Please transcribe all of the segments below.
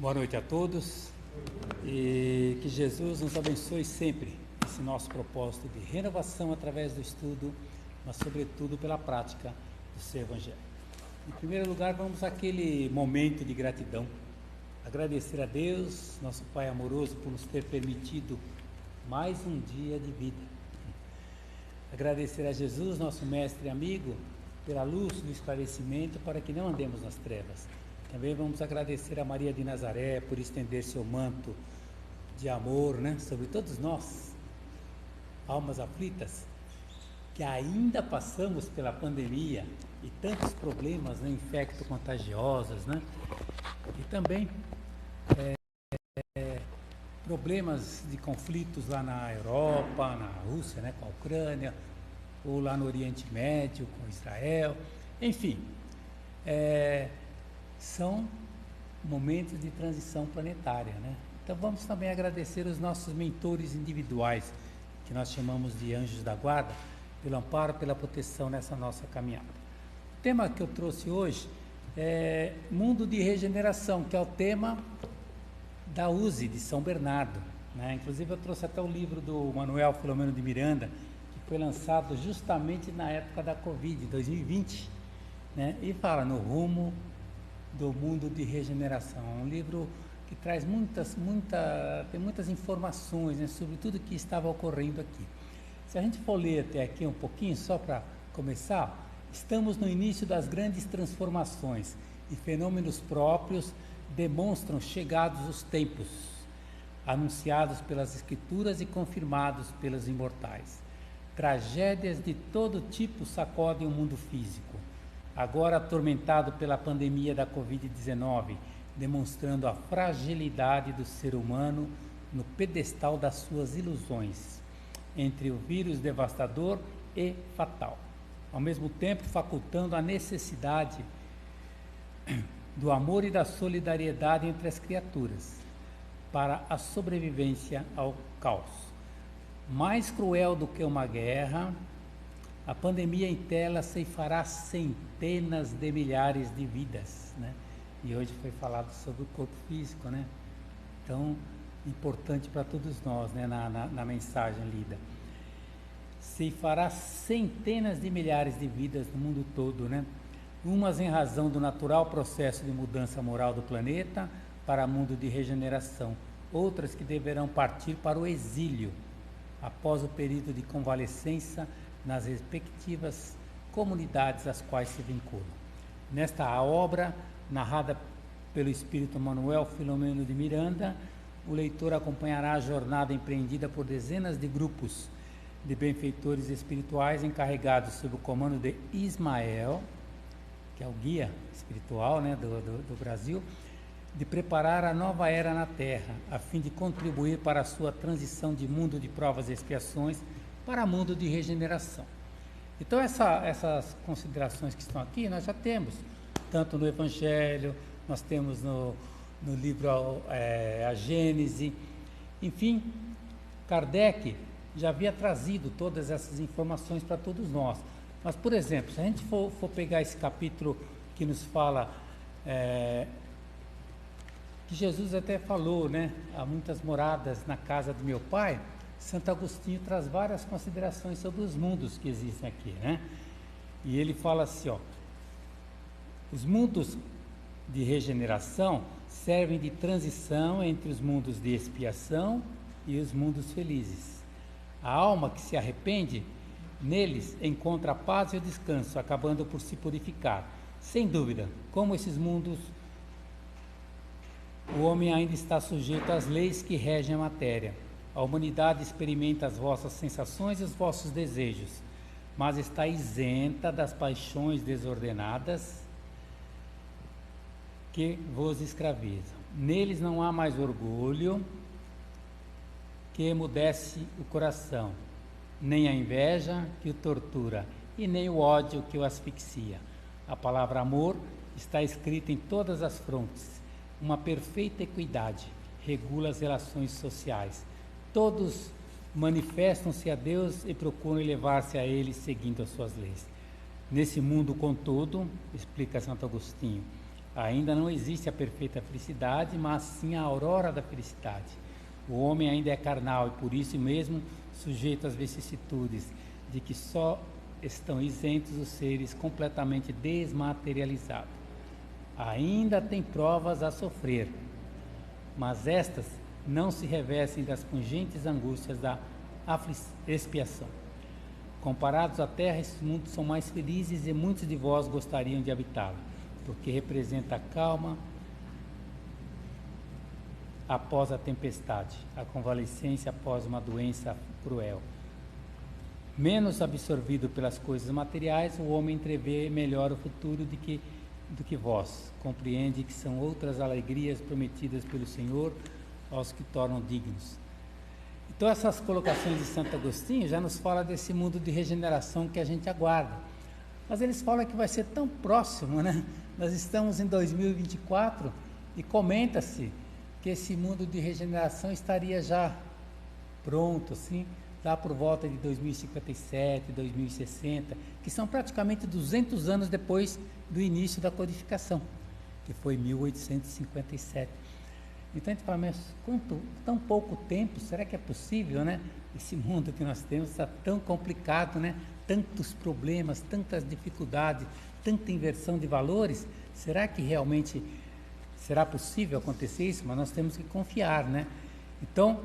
Boa noite a todos e que Jesus nos abençoe sempre esse nosso propósito de renovação através do estudo, mas sobretudo pela prática do seu Evangelho. Em primeiro lugar, vamos àquele momento de gratidão. Agradecer a Deus, nosso Pai amoroso, por nos ter permitido mais um dia de vida. Agradecer a Jesus, nosso mestre e amigo, pela luz do esclarecimento para que não andemos nas trevas. Também vamos agradecer a Maria de Nazaré por estender seu manto de amor, sobre todos nós, almas aflitas, que ainda passamos pela pandemia e tantos problemas infecto-contagiosos, e também problemas de conflitos lá na Europa, na Rússia, com a Ucrânia, ou lá no Oriente Médio, com Israel, enfim, são momentos de transição planetária, Então vamos também agradecer os nossos mentores individuais, que nós chamamos de anjos da guarda, pelo amparo, pela proteção nessa nossa caminhada. O tema que eu trouxe hoje é Mundo de Regeneração, que é o tema da USE de São Bernardo, Inclusive eu trouxe até o livro do Manuel Filomeno de Miranda, que foi lançado justamente na época da Covid, 2020, e fala no rumo do mundo de regeneração. É um livro que traz tem muitas informações, sobre tudo que estava ocorrendo aqui. Se a gente for ler até aqui um pouquinho, só para começar, estamos no início das grandes transformações e fenômenos próprios demonstram chegados os tempos, anunciados pelas Escrituras e confirmados pelos imortais. Tragédias de todo tipo sacodem o mundo físico, agora atormentado pela pandemia da Covid-19, demonstrando a fragilidade do ser humano no pedestal das suas ilusões, entre o vírus devastador e fatal, ao mesmo tempo facultando a necessidade do amor e da solidariedade entre as criaturas, para a sobrevivência ao caos. Mais cruel do que uma guerra, a pandemia em tela ceifará centenas de milhares de vidas, E hoje foi falado sobre o corpo físico, Tão importante para todos nós, na mensagem lida. Ceifará centenas de milhares de vidas no mundo todo, Umas em razão do natural processo de mudança moral do planeta para mundo de regeneração, outras que deverão partir para o exílio, após o período de convalescença nas respectivas comunidades às quais se vinculam. Nesta obra, narrada pelo espírito Manuel Filomeno de Miranda, o leitor acompanhará a jornada empreendida por dezenas de grupos de benfeitores espirituais encarregados sob o comando de Ismael, que é o guia espiritual do Brasil, de preparar a nova era na Terra, a fim de contribuir para a sua transição de mundo de provas e expiações para mundo de regeneração. Então essas considerações que estão aqui nós já temos, tanto no Evangelho, nós temos no livro A Gênese, enfim, Kardec já havia trazido todas essas informações para todos nós. Mas, por exemplo, se a gente for pegar esse capítulo que nos fala, que Jesus até falou, há muitas moradas na casa do meu Pai, Santo Agostinho traz várias considerações sobre os mundos que existem aqui, E ele fala assim, os mundos de regeneração servem de transição entre os mundos de expiação e os mundos felizes. A alma que se arrepende, neles encontra a paz e o descanso, acabando por se purificar. Sem dúvida, como esses mundos, o homem ainda está sujeito às leis que regem a matéria. A humanidade experimenta as vossas sensações e os vossos desejos, mas está isenta das paixões desordenadas que vos escravizam. Neles não há mais orgulho que emudece o coração, nem a inveja que o tortura, e nem o ódio que o asfixia. A palavra amor está escrita em todas as frontes. Uma perfeita equidade regula as relações sociais. Todos manifestam-se a Deus e procuram elevar-se a Ele seguindo as suas leis. Nesse mundo, contudo, explica Santo Agostinho, Ainda não existe a perfeita felicidade, mas sim a aurora da felicidade. O homem ainda é carnal e por isso mesmo sujeito às vicissitudes de que só estão isentos os seres completamente desmaterializados. Ainda tem provas a sofrer, mas estas não se revestem das pungentes angústias da expiação. Comparados à terra, esses mundos são mais felizes e muitos de vós gostariam de habitá-la, porque representa a calma após a tempestade, a convalescência após uma doença cruel. Menos absorvido pelas coisas materiais, o homem entrevê melhor o futuro do que vós. Compreende que são outras alegrias prometidas pelo Senhor aos que tornam dignos. Então essas colocações de Santo Agostinho já nos fala desse mundo de regeneração que a gente aguarda. Mas eles falam que vai ser tão próximo, né? Nós estamos em 2024 e comenta-se que esse mundo de regeneração estaria já pronto, assim, lá por volta de 2057, 2060, que são praticamente 200 anos depois do início da codificação, que foi 1857. Então a gente fala, mas tão pouco tempo, será que é possível, né? Esse mundo que nós temos está tão complicado, né? Tantos problemas, tantas dificuldades, tanta inversão de valores, será que realmente será possível acontecer isso? Mas nós temos que confiar, né? Então,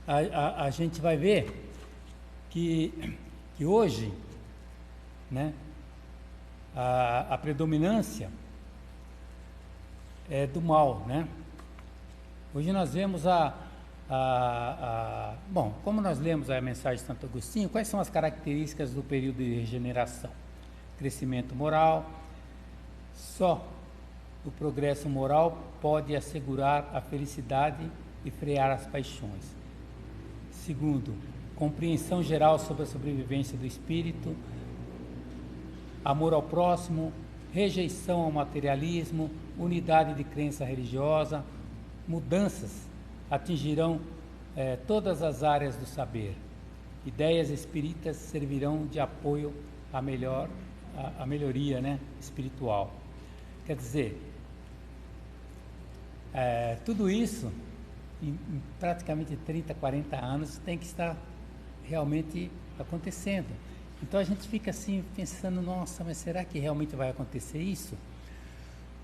a gente vai ver que hoje, né, a predominância é do mal, né? Hoje nós vemos bom, como nós lemos a mensagem de Santo Agostinho, quais são as características do período de regeneração? Crescimento moral. Só o progresso moral pode assegurar a felicidade e frear as paixões. Segundo, compreensão geral sobre a sobrevivência do espírito, amor ao próximo, rejeição ao materialismo, unidade de crença religiosa. Mudanças atingirão todas as áreas do saber. Ideias espíritas servirão de apoio à melhoria, né, espiritual. Quer dizer, tudo isso, em praticamente 30, 40 anos, tem que estar realmente acontecendo. Então a gente fica assim pensando, nossa, mas será que realmente vai acontecer isso?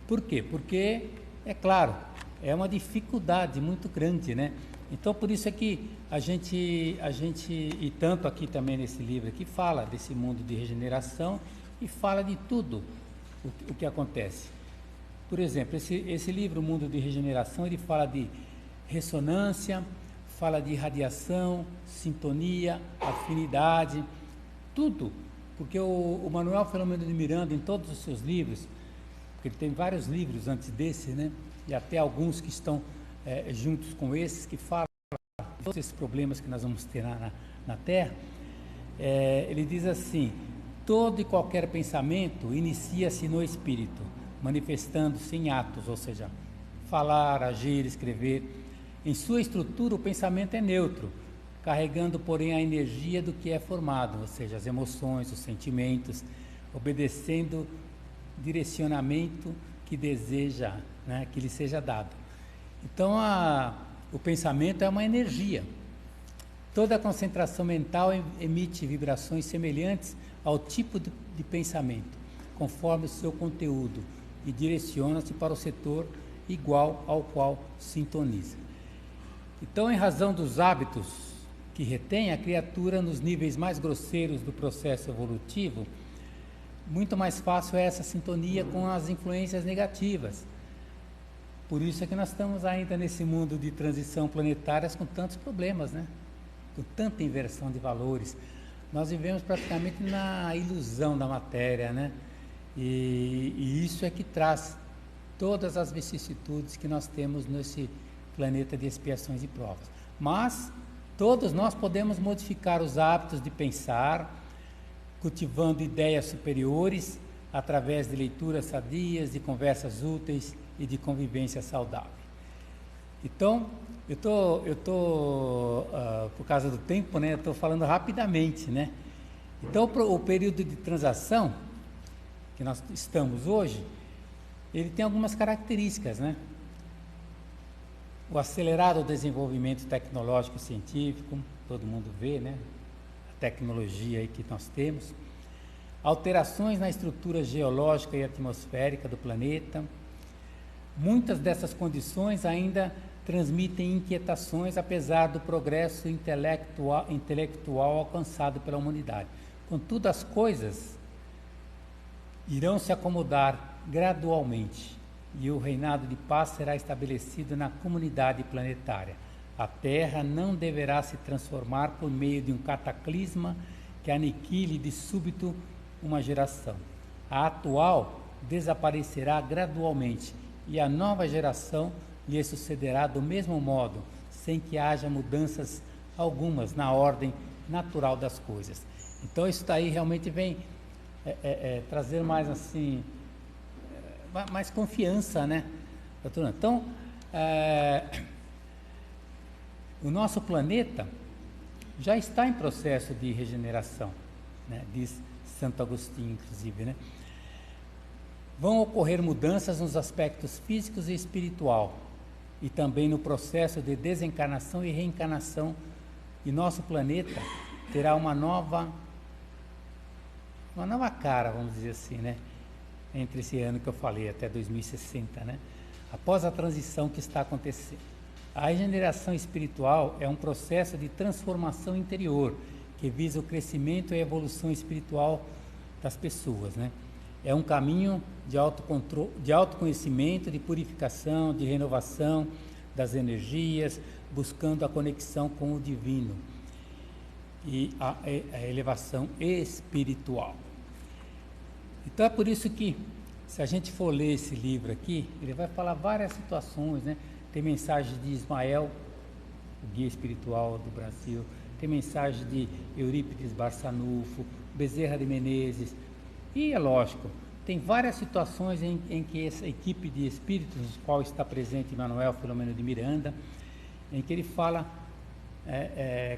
Por quê? Porque, é claro, é uma dificuldade muito grande, né? Então por isso é que a gente, e tanto aqui também nesse livro aqui, fala desse mundo de regeneração e fala de tudo o que acontece. Por exemplo, esse livro, O Mundo de Regeneração, ele fala de ressonância, fala de radiação, sintonia, afinidade, tudo, porque o Manuel Filomeno de Miranda, em todos os seus livros, porque ele tem vários livros antes desse, né, e até alguns que estão juntos com esses, que falam de todos esses problemas que nós vamos ter na Terra, ele diz assim: todo e qualquer pensamento inicia-se no espírito, manifestando-se em atos, ou seja, falar, agir, escrever. Em sua estrutura, o pensamento é neutro, carregando, porém, a energia do que é formado, ou seja, as emoções, os sentimentos, obedecendo direcionamento que deseja, né, que lhe seja dado. Então, o pensamento é uma energia. Toda concentração mental emite vibrações semelhantes ao tipo de pensamento, conforme o seu conteúdo, e direciona-se para o setor igual ao qual sintoniza. Então, em razão dos hábitos que retém, a criatura nos níveis mais grosseiros do processo evolutivo, muito mais fácil é essa sintonia com as influências negativas. Por isso é que nós estamos ainda nesse mundo de transição planetária com tantos problemas, né? Com tanta inversão de valores. Nós vivemos praticamente na ilusão da matéria, né? E isso é que traz todas as vicissitudes que nós temos nesse planeta de expiações e provas. Mas todos nós podemos modificar os hábitos de pensar, cultivando ideias superiores através de leituras sadias, de conversas úteis e de convivência saudável. Então, eu tô por causa do tempo, né, eu estou falando rapidamente, né? Então, o período de transação que nós estamos hoje, ele tem algumas características, né? O acelerado desenvolvimento tecnológico e científico, todo mundo vê, né? A tecnologia aí que nós temos. Alterações na estrutura geológica e atmosférica do planeta. Muitas dessas condições ainda transmitem inquietações, apesar do progresso intelectual alcançado pela humanidade. Contudo, as coisas irão se acomodar gradualmente e o reinado de paz será estabelecido na comunidade planetária. A Terra não deverá se transformar por meio de um cataclisma que aniquile de súbito uma geração. A atual desaparecerá gradualmente e a nova geração lhe sucederá do mesmo modo, sem que haja mudanças algumas na ordem natural das coisas. Então isso daí realmente vem trazer mais assim, mais confiança, né? Então, o nosso planeta já está em processo de regeneração, né? Diz Santo Agostinho, inclusive, né? Vão ocorrer mudanças nos aspectos físicos e espiritual, e também no processo de desencarnação e reencarnação, e nosso planeta terá uma nova cara, vamos dizer assim, né? Entre esse ano que eu falei, até 2060, né? Após a transição que está acontecendo. A regeneração espiritual é um processo de transformação interior, que visa o crescimento e a evolução espiritual das pessoas, né? É um caminho de autocontrole, de autoconhecimento, de purificação, de renovação das energias, buscando a conexão com o divino e a elevação espiritual. Então é por isso que, se a gente for ler esse livro aqui, ele vai falar várias situações, né? Tem mensagem de Ismael, o guia espiritual do Brasil, tem mensagem de Eurípides Barçanufo, Bezerra de Menezes, e é lógico, tem várias situações em que essa equipe de espíritos, nos qual está presente Manuel Filomeno de Miranda, em que ele fala,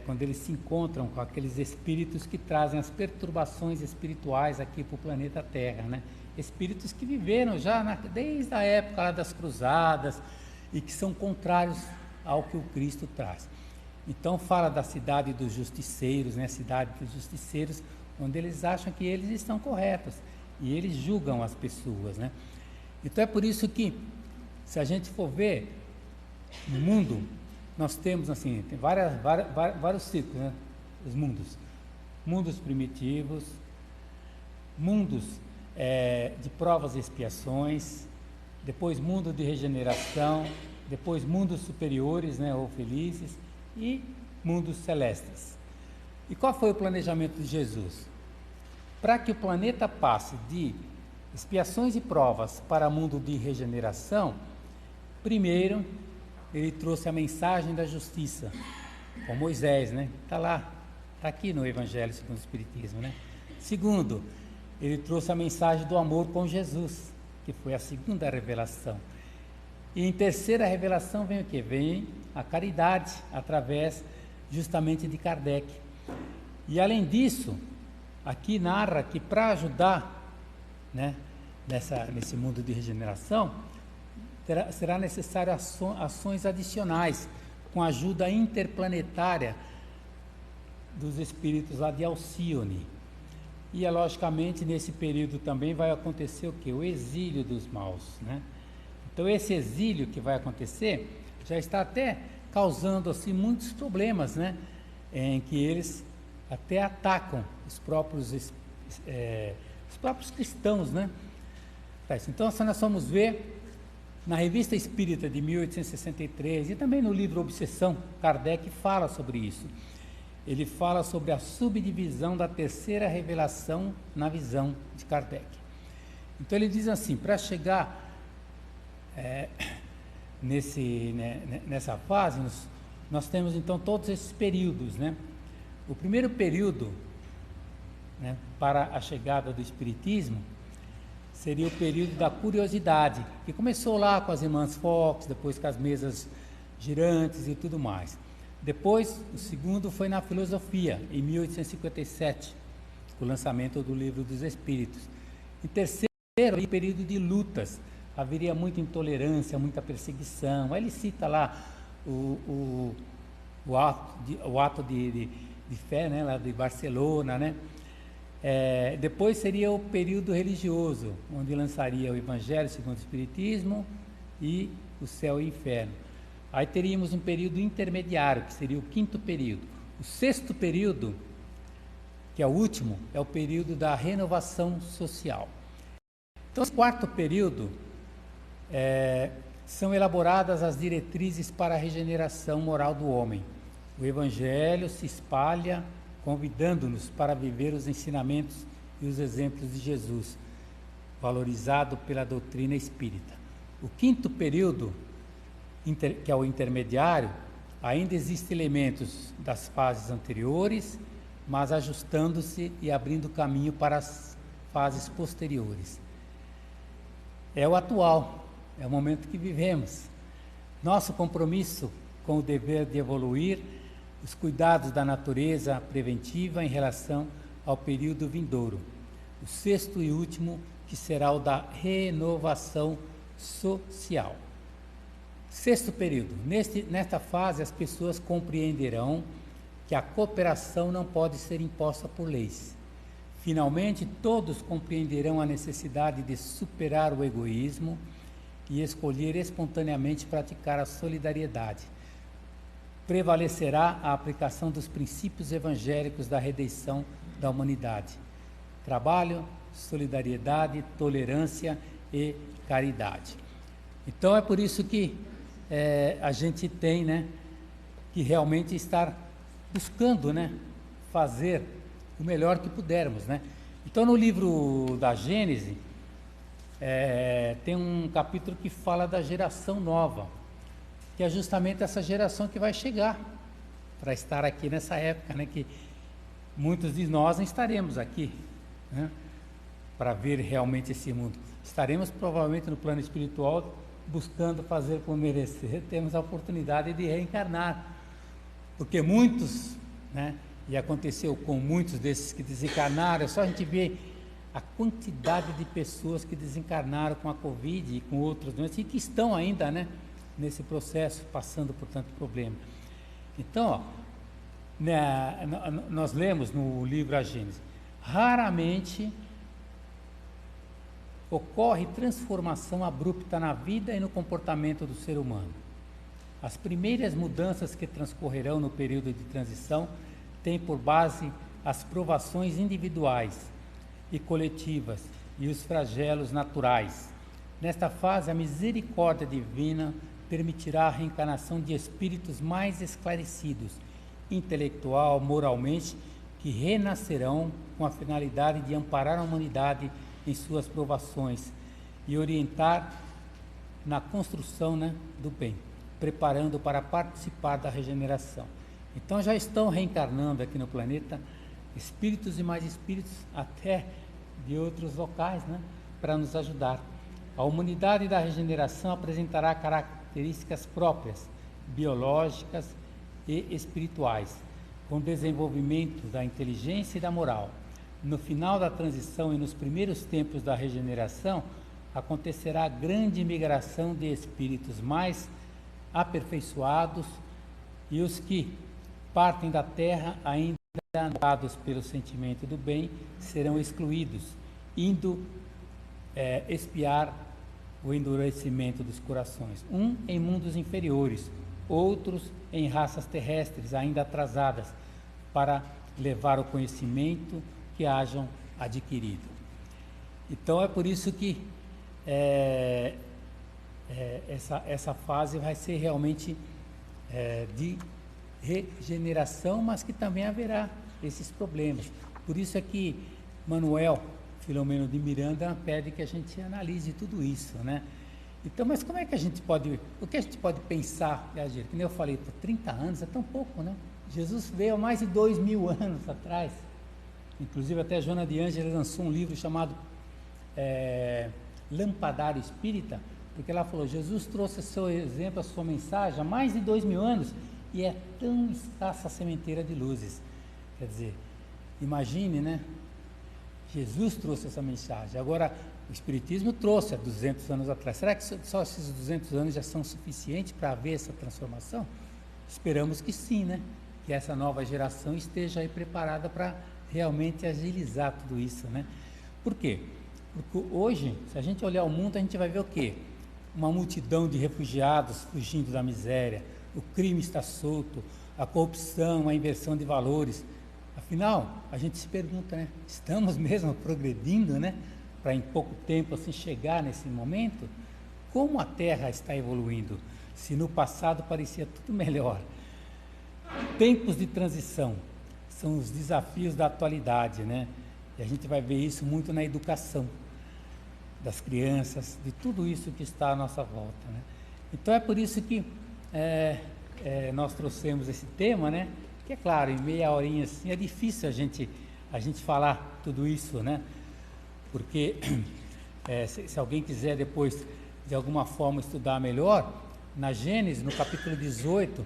quando eles se encontram com aqueles espíritos que trazem as perturbações espirituais aqui para o planeta Terra, né? Espíritos que viveram já desde a época lá das cruzadas e que são contrários ao que o Cristo traz. Então fala da cidade dos justiceiros, né? A cidade dos justiceiros, onde eles acham que eles estão corretos e eles julgam as pessoas, né? Então é por isso que, se a gente for ver no mundo, nós temos assim, tem vários ciclos, né? Os mundos primitivos, mundos de provas e expiações, depois mundo de regeneração, depois mundos superiores, né, ou felizes, e mundos celestes. E qual foi o planejamento de Jesus? Para que o planeta passe de expiações e provas para mundo de regeneração, primeiro ele trouxe a mensagem da justiça, com Moisés, né? Está lá, está aqui no Evangelho segundo o Espiritismo, né? Segundo, ele trouxe a mensagem do amor com Jesus, que foi a segunda revelação. E em terceira revelação vem o quê? Vem a caridade, através justamente de Kardec. E além disso, aqui narra que para ajudar, né, nesse mundo de regeneração, será necessário ações adicionais, com a ajuda interplanetária dos espíritos lá de Alcíone. E, logicamente, nesse período também vai acontecer o quê? O exílio dos maus, né? Então, esse exílio que vai acontecer já está até causando assim, muitos problemas, né? Em que eles até atacam os próprios cristãos, né? Então, se nós vamos ver na Revista Espírita de 1863 e também no livro Obsessão, Kardec fala sobre isso. Ele fala sobre a subdivisão da terceira revelação na visão de Kardec. Então ele diz assim, para chegar nessa fase, nós temos então todos esses períodos, né? O primeiro período, né, para a chegada do Espiritismo seria o período da curiosidade, que começou lá com as irmãs Fox, depois com as mesas girantes e tudo mais. Depois, o segundo foi na filosofia, em 1857, com o lançamento do Livro dos Espíritos. Em terceiro, o período de lutas, haveria muita intolerância, muita perseguição. Aí ele cita lá o ato de fé, né, lá de Barcelona, né? Depois seria o período religioso, onde lançaria o Evangelho segundo o Espiritismo e o céu e o inferno. Aí teríamos um período intermediário, que seria o 5º período. O 6º período, que é o último, é o período da renovação social. Então, no 4º período, são elaboradas as diretrizes para a regeneração moral do homem. O Evangelho se espalha, convidando-nos para viver os ensinamentos e os exemplos de Jesus, valorizado pela doutrina espírita. O 5º período, que é o intermediário, ainda existem elementos das fases anteriores, mas ajustando-se e abrindo caminho para as fases posteriores. É o atual, é o momento que vivemos. Nosso compromisso com o dever de evoluir, os cuidados da natureza preventiva em relação ao período vindouro. O 6º e último, que será o da renovação social. 6º período. Nesta fase, as pessoas compreenderão que a cooperação não pode ser imposta por leis. Finalmente, todos compreenderão a necessidade de superar o egoísmo e escolher espontaneamente praticar a solidariedade. Prevalecerá a aplicação dos princípios evangélicos da redenção da humanidade: trabalho, solidariedade, tolerância e caridade. Então é por isso que a gente tem, né, que realmente estar buscando, né, fazer o melhor que pudermos, né? Então no livro da Gênese tem um capítulo que fala da geração nova, que é justamente essa geração que vai chegar para estar aqui nessa época, né, que muitos de nós não estaremos aqui, né, para ver realmente esse mundo. Estaremos provavelmente no plano espiritual buscando fazer por merecer, temos a oportunidade de reencarnar, porque muitos, né, e aconteceu com muitos desses que desencarnaram, é só a gente ver a quantidade de pessoas que desencarnaram com a Covid e com outras doenças e que estão ainda, né, nesse processo, passando por tanto problema. Então, nós lemos no livro A Gênese, raramente ocorre transformação abrupta na vida e no comportamento do ser humano. As primeiras mudanças que transcorrerão no período de transição têm por base as provações individuais e coletivas e os flagelos naturais. Nesta fase, a misericórdia divina permitirá a reencarnação de espíritos mais esclarecidos, intelectual, moralmente, que renascerão com a finalidade de amparar a humanidade em suas provações e orientar na construção, né, do bem, preparando para participar da regeneração. Então já estão reencarnando aqui no planeta espíritos e mais espíritos, até de outros locais, né, para nos ajudar. A humanidade da regeneração apresentará características próprias, biológicas e espirituais, com desenvolvimento da inteligência e da moral. No final da transição e nos primeiros tempos da regeneração, acontecerá grande migração de espíritos mais aperfeiçoados e os que partem da terra ainda anotados pelo sentimento do bem serão excluídos, indo espiar o endurecimento dos corações, em mundos inferiores, outros em raças terrestres ainda atrasadas, para levar o conhecimento que hajam adquirido. Então é por isso que essa fase vai ser realmente de regeneração, mas que também haverá esses problemas. Por isso é que Manuel Filomeno de Miranda pede que a gente analise tudo isso, né? Então, mas como é que a gente pode, o que a gente pode pensar e agir? Que nem eu falei, por 30 anos é tão pouco, né? Jesus veio há mais de 2000 anos atrás. Inclusive até a Joana de Ângeles lançou um livro chamado Lampadário Espírita, porque ela falou, Jesus trouxe seu exemplo, a sua mensagem há mais de 2000 anos e é tão escassa a sementeira de luzes. Quer dizer, imagine, né? Jesus trouxe essa mensagem. Agora, o Espiritismo trouxe há 200 anos atrás. Será que só esses 200 anos já são suficientes para haver essa transformação? Esperamos que sim, né? Que essa nova geração esteja aí preparada para realmente agilizar tudo isso, né? Por quê? Porque hoje, se a gente olhar o mundo, a gente vai ver o quê? Uma multidão de refugiados fugindo da miséria, o crime está solto, a corrupção, a inversão de valores. Afinal, a gente se pergunta, né? Estamos mesmo progredindo, né? Para em pouco tempo assim chegar nesse momento? Como a Terra está evoluindo? Se no passado parecia tudo melhor. Tempos de transição são os desafios da atualidade, né? E a gente vai ver isso muito na educação das crianças, de tudo isso que está à nossa volta, né? Então é por isso que nós trouxemos esse tema, né? Que é claro, em meia horinha assim é difícil a gente falar tudo isso, né? Porque se alguém quiser depois de alguma forma estudar melhor, na Gênesis, no capítulo 18,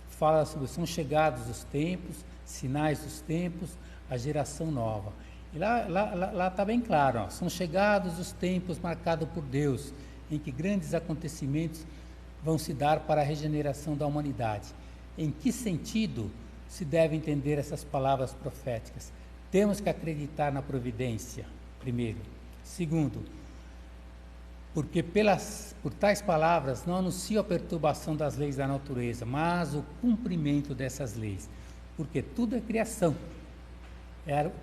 fala sobre são chegados os tempos, sinais dos tempos, a geração nova. E lá está bem claro, ó, são chegados os tempos marcados por Deus, em que grandes acontecimentos vão se dar para a regeneração da humanidade. Em que sentido se deve entender essas palavras proféticas? Temos que acreditar na providência, primeiro. Segundo, porque por tais palavras não anuncio a perturbação das leis da natureza, mas o cumprimento dessas leis. Porque tudo é criação.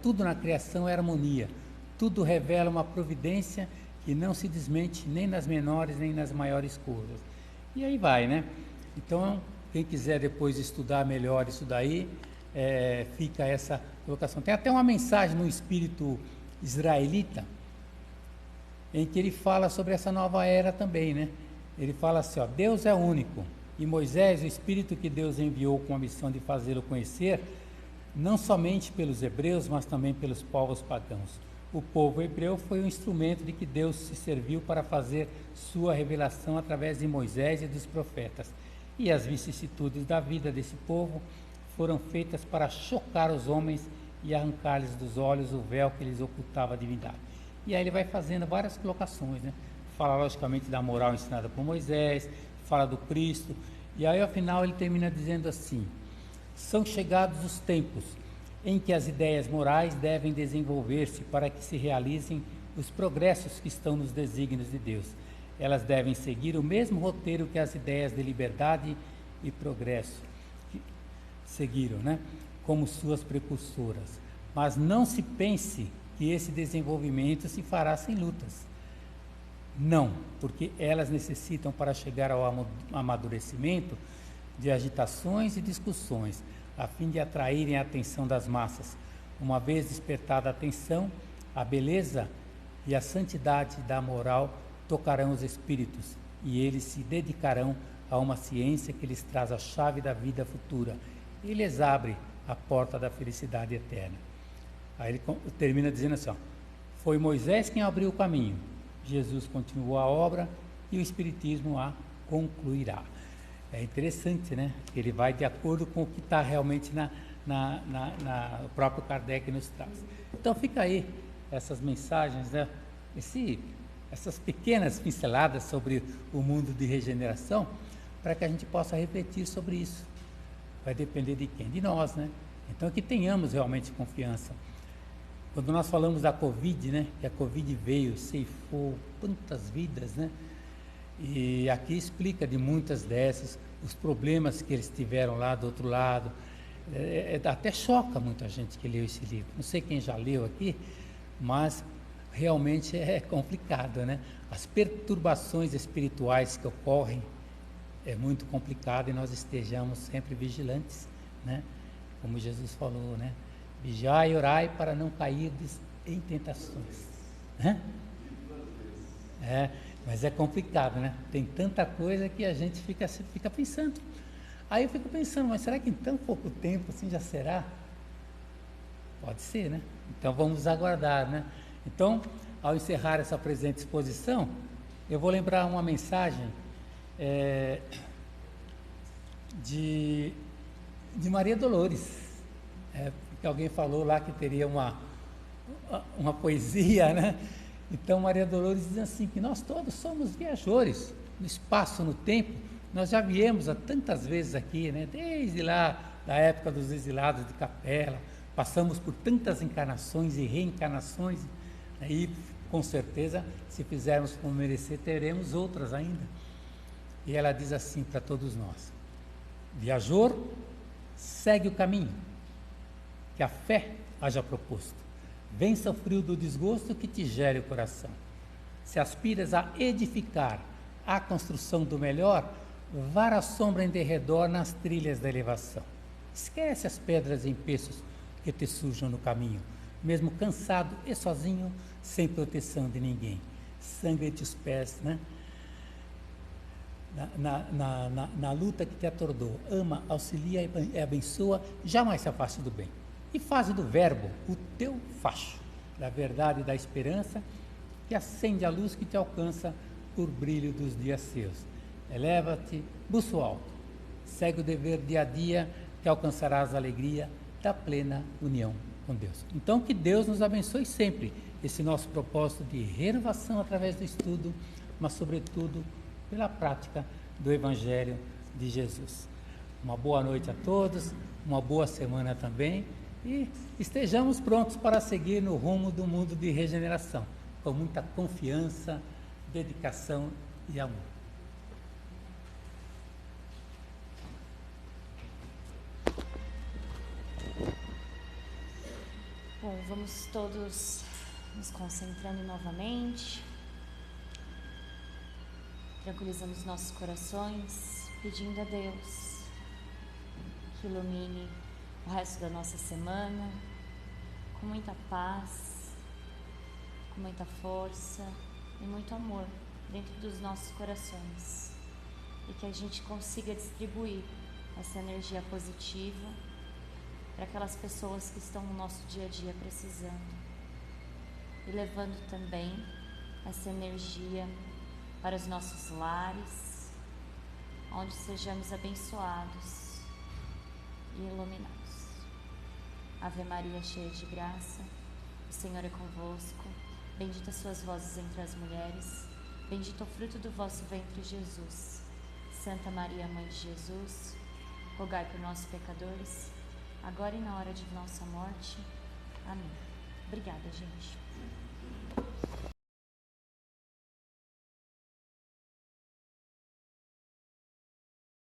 Tudo na criação é harmonia. Tudo revela uma providência que não se desmente nem nas menores nem nas maiores coisas. E aí vai, né? Então, quem quiser depois estudar melhor isso daí, fica essa colocação. Tem até uma mensagem no espírito israelita, em que ele fala sobre essa nova era também, né? Ele fala assim, ó, Deus é único, e Moisés, o Espírito que Deus enviou com a missão de fazê-lo conhecer, não somente pelos hebreus, mas também pelos povos pagãos. O povo hebreu foi o instrumento de que Deus se serviu para fazer sua revelação através de Moisés e dos profetas. E as vicissitudes da vida desse povo foram feitas para chocar os homens e arrancar-lhes dos olhos o véu que lhes ocultava a divindade. E aí ele vai fazendo várias colocações, né? Fala logicamente da moral ensinada por Moisés, fala do Cristo, e aí ao final ele termina dizendo assim: são chegados os tempos em que as ideias morais devem desenvolver-se para que se realizem os progressos que estão nos desígnios de Deus. Elas devem seguir o mesmo roteiro que as ideias de liberdade e progresso que seguiram, né? Como suas precursoras. Mas não se pense que esse desenvolvimento se fará sem lutas. Não, porque elas necessitam, para chegar ao amadurecimento, de agitações e discussões, a fim de atraírem a atenção das massas. Uma vez despertada a atenção, a beleza e a santidade da moral tocarão os espíritos, e eles se dedicarão a uma ciência que lhes traz a chave da vida futura e lhes abre a porta da felicidade eterna. Aí ele termina dizendo assim, ó, foi Moisés quem abriu o caminho, Jesus continuou a obra e o Espiritismo a concluirá. É interessante, né? Ele vai de acordo com o que está realmente o próprio Kardec nos traz. Então fica aí essas mensagens, né? Essas pequenas pinceladas sobre o mundo de regeneração, para que a gente possa refletir sobre isso. Vai depender de quem? De nós, né? Então que tenhamos realmente confiança. Quando nós falamos da Covid, né? Que a Covid veio, ceifou quantas vidas, né? E aqui explica de muitas dessas, os problemas que eles tiveram lá do outro lado. Até choca muita gente que leu esse livro. Não sei quem já leu aqui, mas realmente é complicado, né? As perturbações espirituais que ocorrem é muito complicado e nós estejamos sempre vigilantes, né? Como Jesus falou, né? Vigiai e orai para não cairdes em tentações, né? Mas é complicado, né? Tem tanta coisa que a gente fica pensando. Aí eu fico pensando, mas será que em tão pouco tempo assim já será? Pode ser, né? Então vamos aguardar, né? Então, ao encerrar essa presente exposição, eu vou lembrar uma mensagem de Maria Dolores, porque alguém falou lá que teria uma poesia, né? Então Maria Dolores diz assim, que nós todos somos viajores, no espaço, no tempo. Nós já viemos tantas vezes aqui, né? Desde lá, da época dos exilados de Capela, passamos por tantas encarnações e reencarnações, aí com certeza, se fizermos como merecer, teremos outras ainda. E ela diz assim para todos nós: viajor, segue o caminho que a fé haja proposto. Vença o frio do desgosto que te gere o coração. Se aspiras a edificar a construção do melhor, vara a sombra em derredor nas trilhas da elevação. Esquece as pedras e empeços que te surjam no caminho, mesmo cansado e sozinho, sem proteção de ninguém. Sangra-te os pés, né? Na luta que te atordou. Ama, auxilia e abençoa, jamais se afaste do bem. E faze do verbo o teu facho, da verdade e da esperança, que acende a luz que te alcança por brilho dos dias seus. Eleva-te, buço alto, segue o dever dia a dia, que alcançarás a alegria da plena união com Deus. Então, que Deus nos abençoe sempre, esse nosso propósito de renovação através do estudo, mas sobretudo pela prática do Evangelho de Jesus. Uma boa noite a todos, uma boa semana também, e estejamos prontos para seguir no rumo do mundo de regeneração, com muita confiança, dedicação e amor. Bom, vamos todos nos concentrando novamente, tranquilizando os nossos corações, pedindo a Deus que ilumine o resto da nossa semana com muita paz, com muita força e muito amor dentro dos nossos corações, e que a gente consiga distribuir essa energia positiva para aquelas pessoas que estão no nosso dia a dia precisando, e levando também essa energia para os nossos lares, onde sejamos abençoados e iluminados. Ave Maria, cheia de graça, o Senhor é convosco. Bendita sois vós entre as mulheres, bendito o fruto do vosso ventre, Jesus. Santa Maria, Mãe de Jesus, rogai por nós, pecadores, agora e na hora de nossa morte. Amém. Obrigada, gente.